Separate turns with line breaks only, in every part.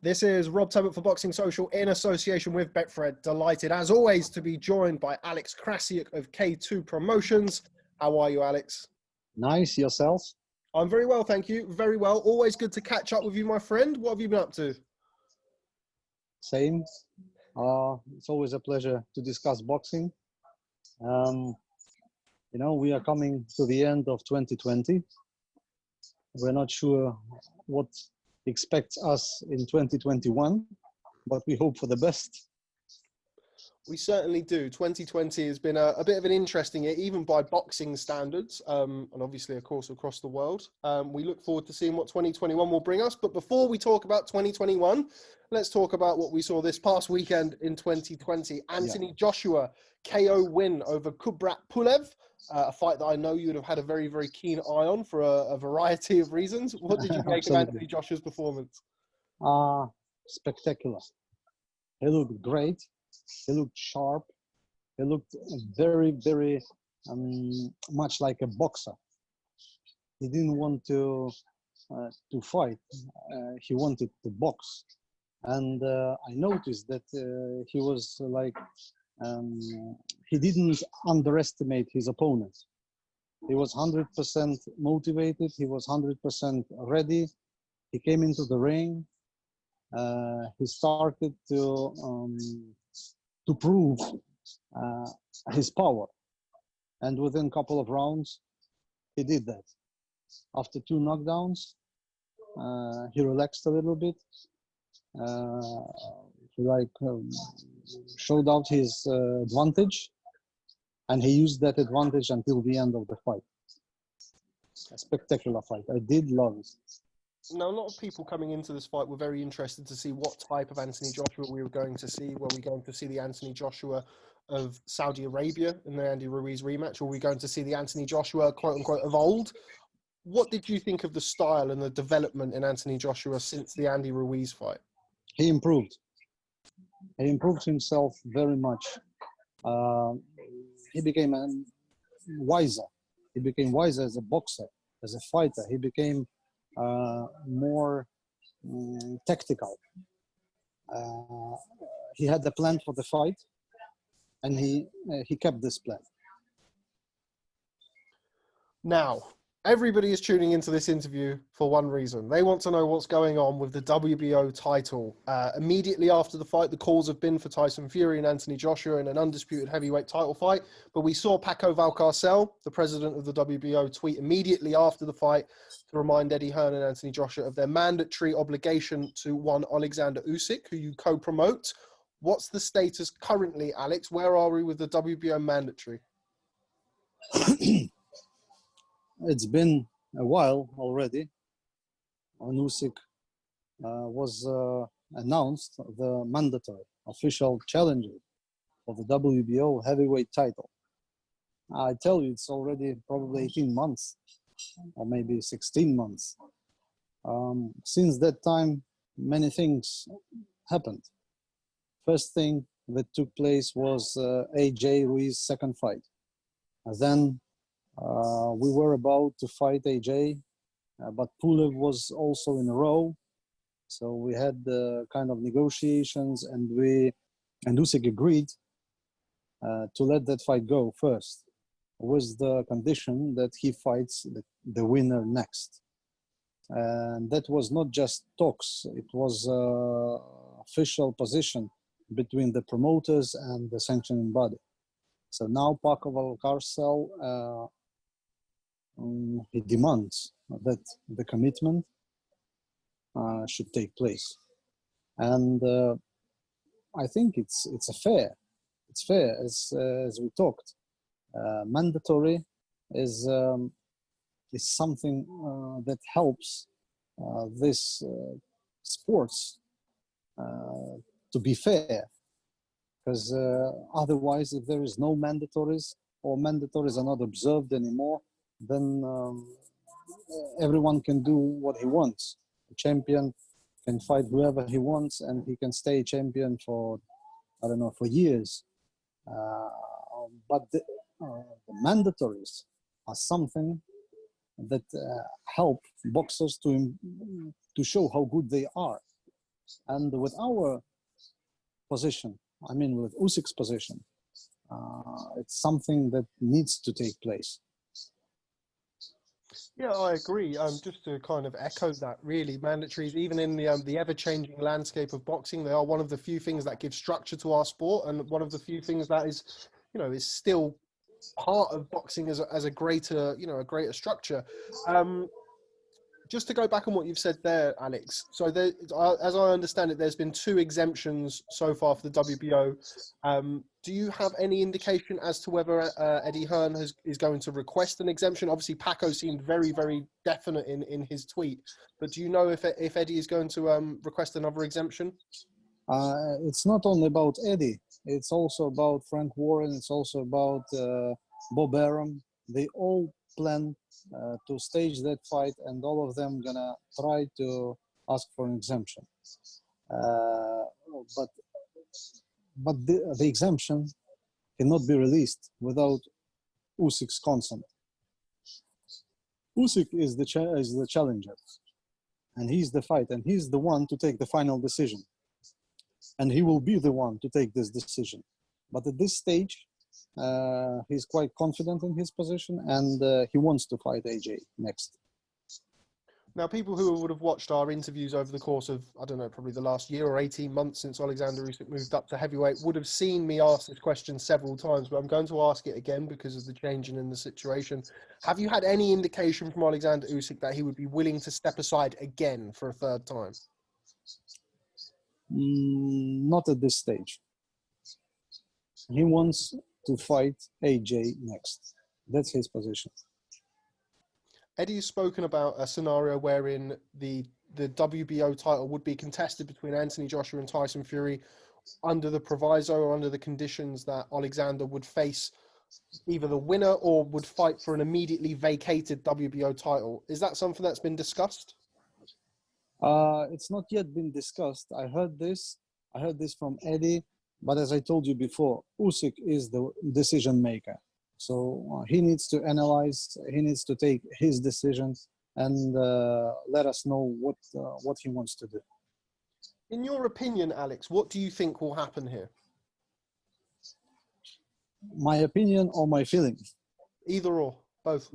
This is Rob Tebbutt for Boxing Social in association with Betfred. Delighted, as always, to be joined by Alex Krassyuk of K2 Promotions. How are you, Alex?
Nice. Yourself?
I'm very well, thank you. Very well. Always good to catch up with you, my friend. What have you been up to?
Same. It's always a pleasure to discuss boxing. We are coming to the end of 2020. We're not sure what expects us in 2021, but we hope for the best.
We certainly do. 2020 has been a bit of an interesting year, even by boxing standards, and obviously, of course, across the world. We look forward to seeing what 2021 will bring us. But before we talk about 2021, let's talk about what we saw this past weekend in 2020. Anthony Joshua, KO win over Kubrat Pulev, a fight that I know you'd have had a very, very keen eye on for a variety of reasons. What did you make of Anthony Joshua's performance?
Spectacular. He looked great. He looked sharp. He looked very, very much like a boxer. He didn't want to fight. He wanted to box. And I noticed that he was like, he didn't underestimate his opponent. He was 100% motivated. He was 100% ready. He came into the ring. He started to prove his power. And within a couple of rounds, he did that. After 2 knockdowns, he relaxed a little bit. He showed out his advantage, and he used that advantage until the end of the fight. A spectacular fight. I did love it.
Now, a lot of people coming into this fight were very interested to see what type of Anthony Joshua we were going to see. Were we going to see the Anthony Joshua of Saudi Arabia in the Andy Ruiz rematch? Or were we going to see the Anthony Joshua, quote unquote, of old? What did you think of the style and the development in Anthony Joshua since the Andy Ruiz fight?
He improved. He improved himself very much. He became wiser. He became wiser as a boxer, as a fighter. He became more tactical. He had the plan for the fight, and he kept this plan.
Now, everybody is tuning into this interview for one reason. They want to know what's going on with the WBO title. Immediately after the fight, the calls have been for Tyson Fury and Anthony Joshua in an undisputed heavyweight title fight. But we saw Paco Valcarcel, the president of the WBO, tweet immediately after the fight to remind Eddie Hearn and Anthony Joshua of their mandatory obligation to one Alexander Usyk, who you co-promote. What's the status currently, Alex? Where are we with the WBO mandatory?
It's been a while already. Usyk was announced the mandatory official challenger for the WBO heavyweight title. I tell you, it's already probably 18 months or maybe 16 months. Since that time, many things happened. First thing that took place was AJ Ruiz's second fight. And then we were about to fight AJ, but Pulev was also in a row. So we had kind of negotiations, and Usyk agreed to let that fight go first, with the condition that he fights the winner next. And that was not just talks, it was official position between the promoters and the sanctioning body. So now Paco Valcarcel, he demands that the commitment should take place. And I think it's fair. It's fair, as we talked. Mandatory is something that helps this sports to be fair, because otherwise, if there is no mandatories or mandatories are not observed anymore, then everyone can do what he wants. The champion can fight whoever he wants, and he can stay champion for, I don't know, for years. But the mandatories are something that help boxers to show how good they are. And with our position, I mean with Usyk's position, it's something that needs to take place.
Yeah, I agree. Just to kind of echo that, really, mandatories, even in the ever-changing landscape of boxing, they are one of the few things that give structure to our sport, and one of the few things that is, is still part of boxing as a greater, a greater structure. Just to go back on what you've said there, Alex. So there, as I understand it, there's been 2 exemptions so far for the WBO. Do you have any indication as to whether Eddie Hearn is going to request an exemption? Obviously, Paco seemed very, very definite in his tweet. But do you know if Eddie is going to request another exemption?
It's not only about Eddie. It's also about Frank Warren. It's also about Bob Arum. They all plan to stage that fight, and all of them gonna try to ask for an exemption. But the exemption cannot be released without Usyk's consent. Usyk is the challenger, and he's the fight, and he's the one to take the final decision, and he will be the one to take this decision. But at this stage, he's quite confident in his position, and he wants to fight AJ next.
Now, people who would have watched our interviews over the course of, I don't know, probably the last year or 18 months since Alexander Usyk moved up to heavyweight would have seen me ask this question several times, but I'm going to ask it again because of the changing in the situation. Have you had any indication from Alexander Usyk that he would be willing to step aside again for a 3rd time?
Not at this stage. He wants to fight AJ next. That's his position.
Eddie's spoken about a scenario wherein the WBO title would be contested between Anthony Joshua and Tyson Fury under the proviso or under the conditions that Alexander would face either the winner or would fight for an immediately vacated WBO title. Is that something that's been discussed?
It's not yet been discussed. I heard this from Eddie, but as I told you before, Usyk is the decision maker. So he needs to analyze, he needs to take his decision and let us know what he wants to do.
In your opinion, Alex, what do you think will happen here?
My opinion or my feeling?
Either or, both.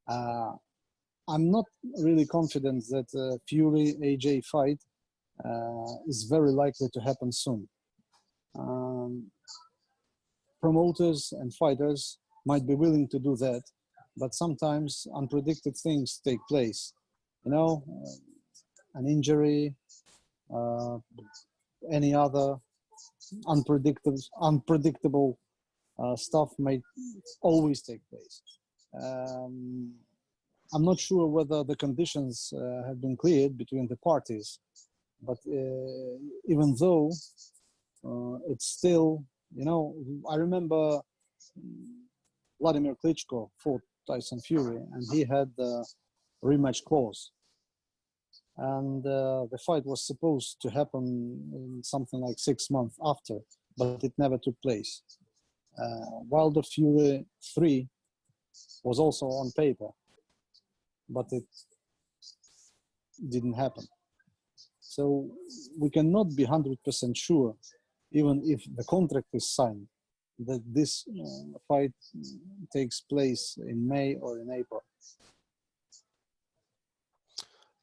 I'm not really confident that Fury-AJ fight is very likely to happen soon. Promoters and fighters might be willing to do that, but sometimes unpredicted things take place. An injury, any other unpredictable stuff may always take place. I'm not sure whether the conditions have been cleared between the parties, but even though it's still, I remember Vladimir Klitschko fought Tyson Fury, and he had the rematch clause. And the fight was supposed to happen in something like 6 months after, but it never took place. Wilder Fury 3 was also on paper, but it didn't happen. So we cannot be 100% sure, even if the contract is signed, that this fight takes place in May or in April.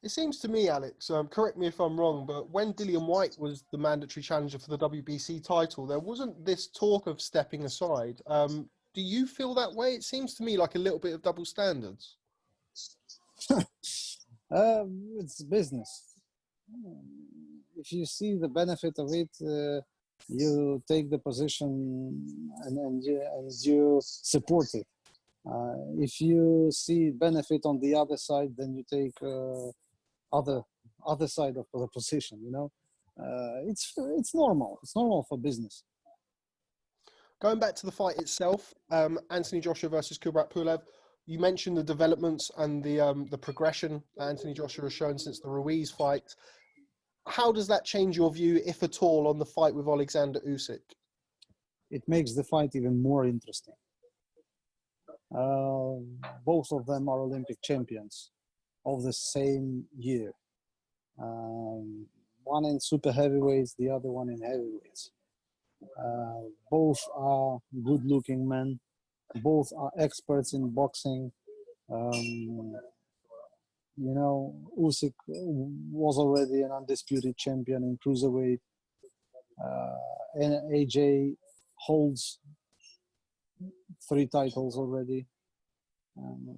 It seems to me, Alex, correct me if I'm wrong, but when Dillian Whyte was the mandatory challenger for the WBC title, there wasn't this talk of stepping aside. Do you feel that way? It seems to me like a little bit of double standards.
It's business. If you see the benefit of it, you take the position and you support it. If you see benefit on the other side, then you take other side of the position. It's normal. It's normal for business.
Going back to the fight itself, Anthony Joshua versus Kubrat Pulev. You mentioned the developments and the progression that Anthony Joshua has shown since the Ruiz fight. How does that change your view, if at all, on the fight with Alexander Usyk?
It makes the fight even more interesting. Both of them are Olympic champions of the same year. one in super heavyweights, the other one in heavyweights. Both are good-looking men. Both are experts in boxing. You know, Usyk was already an undisputed champion in cruiserweight. And AJ holds 3 titles already.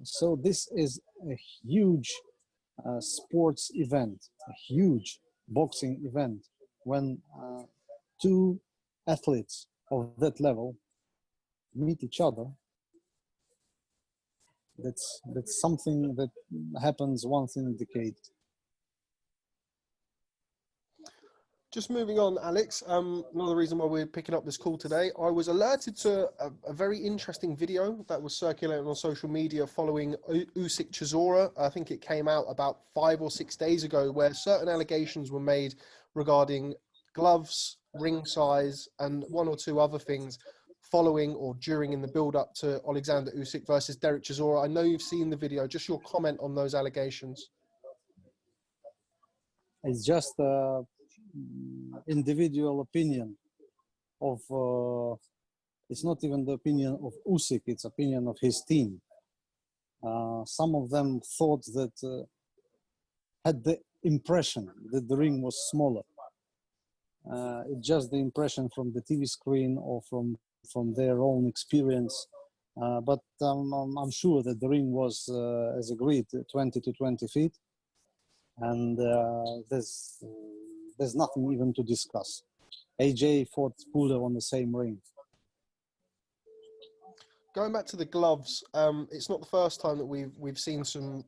So this is a huge sports event, a huge boxing event when 2 athletes of that level meet each other. That's something that happens once in a decade.
Just moving on, Alex, another reason why we're picking up this call today, I was alerted to a very interesting video that was circulating on social media following Usyk Chisora. I think it came out about 5 or 6 days ago, where certain allegations were made regarding gloves, ring size, and 1 or 2 other things following or during in the build-up to Alexander Usyk versus Derek Chisora. I know you've seen the video. Just your comment on those allegations.
It's just individual opinion of it's not even the opinion of Usyk, it's opinion of his team. Some of them thought that had the impression that the ring was smaller. It's just the impression from the TV screen or from their own experience. But I'm sure that the ring was, as agreed, 20 to 20 feet. And there's nothing even to discuss. AJ fought Pulev on the same ring.
Going back to the gloves, it's not the first time that we've seen some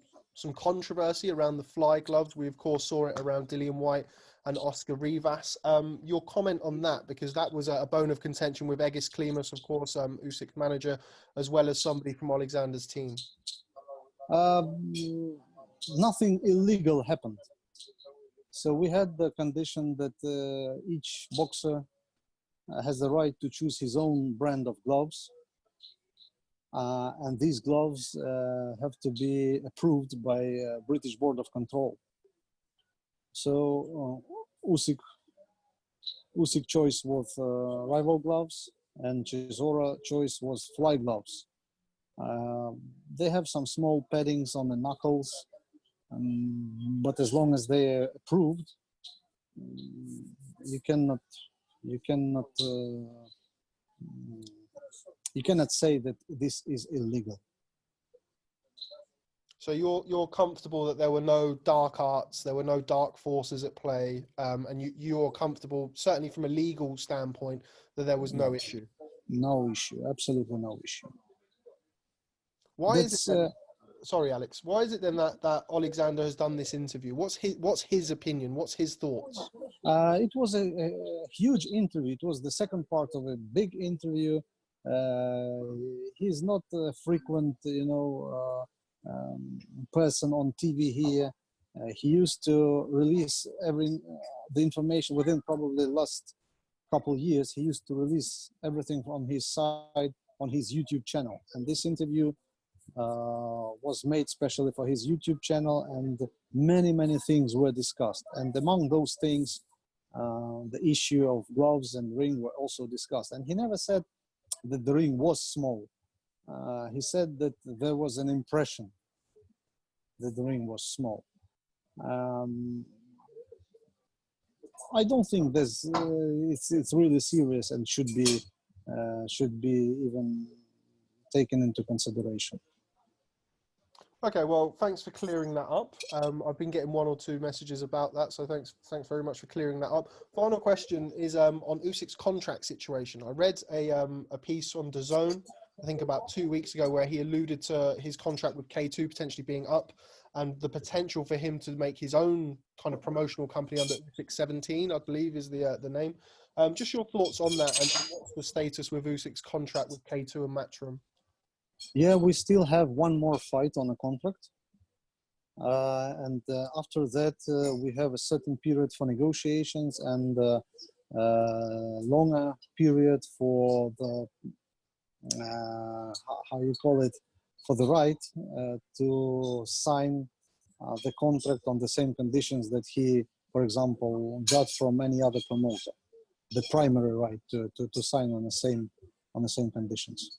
controversy around the fly gloves. We of course saw it around Dillian Whyte and Oscar Rivas. Your comment on that, because that was a bone of contention with Egis Klimas, of course, Usyk's manager, as well as somebody from Alexander's team.
Nothing illegal happened. So we had the condition that each boxer has the right to choose his own brand of gloves. And these gloves have to be approved by British Board of Control. So Usyk choice was rival gloves, and Chisora choice was fly gloves. They have some small paddings on the knuckles, but as long as they are approved, you cannot say that this is illegal.
So you're comfortable that there were no dark arts, there were no dark forces at play, and you're comfortable, certainly from a legal standpoint, that there was no issue.
No issue, absolutely no issue.
Why is it then, sorry, Alex, why is it then that Alexander has done this interview? What's his opinion? What's his thoughts?
It was a huge interview. It was the second part of a big interview. He's not a frequent, person on TV here. He used to release the information within probably the last couple of years. He used to release everything from his side on his YouTube channel. And this interview was made specially for his YouTube channel, and many things were discussed. And among those things, the issue of gloves and ring were also discussed. And he never said that the ring was small. He said that there was an impression that the ring was small. I don't think it's really serious and should be even taken into consideration.
Okay, well, thanks for clearing that up. I've been getting 1 or 2 messages about that, so thanks very much for clearing that up. Final question is on Usyk's contract situation. I read a piece on DAZN, I think about 2 weeks ago, where he alluded to his contract with K2 potentially being up, and the potential for him to make his own kind of promotional company under Usyk 17, I believe is the name. Just your thoughts on that, and what's the status with Usyk's contract with K2 and Matchroom?
Yeah, we still have 1 more fight on a contract. And after that, we have a certain period for negotiations and longer period for the, for the right to sign the contract on the same conditions that he for example, got from any other promoter the primary right to sign on the same conditions.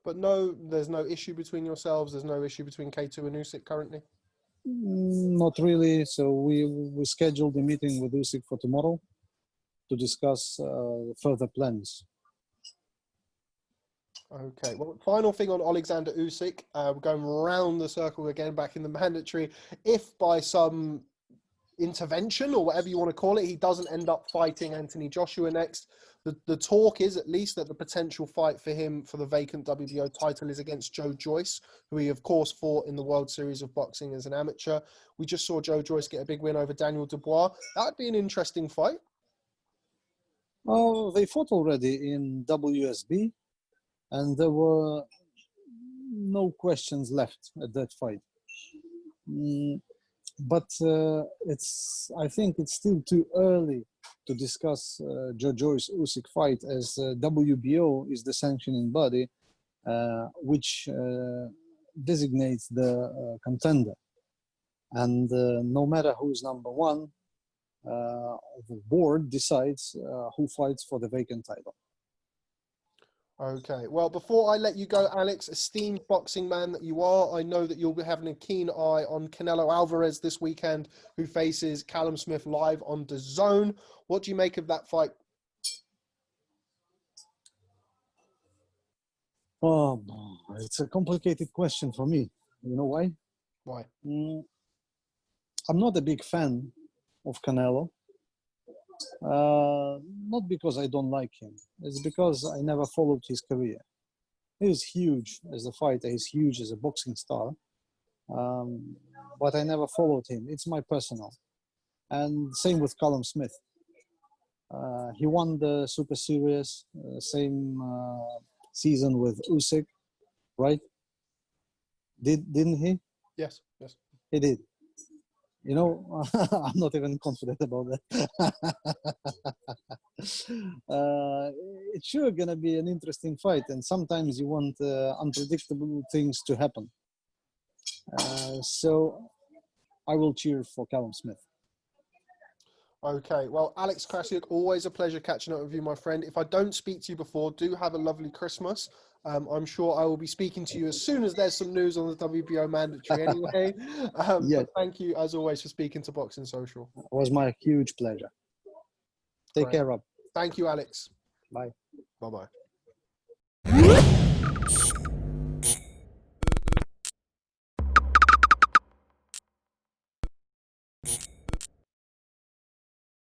But no, there's no issue between yourselves. There's no issue between K2 and Usyk currently.
Not really. So we scheduled a meeting with Usyk for tomorrow to discuss further plans.
Okay. Well, final thing on Alexander Usyk. We're going round the circle again, back in the mandatory. If by some intervention or whatever you want to call it, he doesn't end up fighting Anthony Joshua next, the talk is at least that the potential fight for him for the vacant WBO title is against Joyce, who he of course fought in the World Series of Boxing as an amateur. We just saw Joyce get a big win over Daniel Dubois. That would be an interesting fight.
Oh, they fought already in WSB, and there were no questions left at that fight. But I think it's still too early to discuss Joyce Usyk fight, as WBO is the sanctioning body which designates the contender. And no matter who's number one, the board decides who fights for the vacant title.
Okay, well, before I let you go, Alex, esteemed boxing man that you are, I know that you'll be having a keen eye on Canelo Alvarez this weekend, who faces Callum Smith live on DAZN. What do you make of that fight?
Oh, it's a complicated question for me. You know why?
Why?
I'm not a big fan of Canelo. Not because I don't like him. It's because I never followed his career. He is huge as a fighter. He's huge as a boxing star. But I never followed him. It's my personal. And same with Callum Smith. He won the Super Series, same season with Usyk, right? Didn't he?
Yes, yes.
He did. You know, I'm not even confident about that. It's sure gonna be an interesting fight, and sometimes you want unpredictable things to happen. So I will cheer for Callum Smith.
Okay, well, Alex Krassyuk, always a pleasure catching up with you, my friend. If I don't speak to you before, do have a lovely Christmas. I'm sure I will be speaking to you as soon as there's some news on the WBO mandatory anyway.
Yes.
But thank you, as always, for speaking to Boxing Social.
It was my huge pleasure. Take care, Rob.
Thank you, Alex.
Bye.
Bye-bye.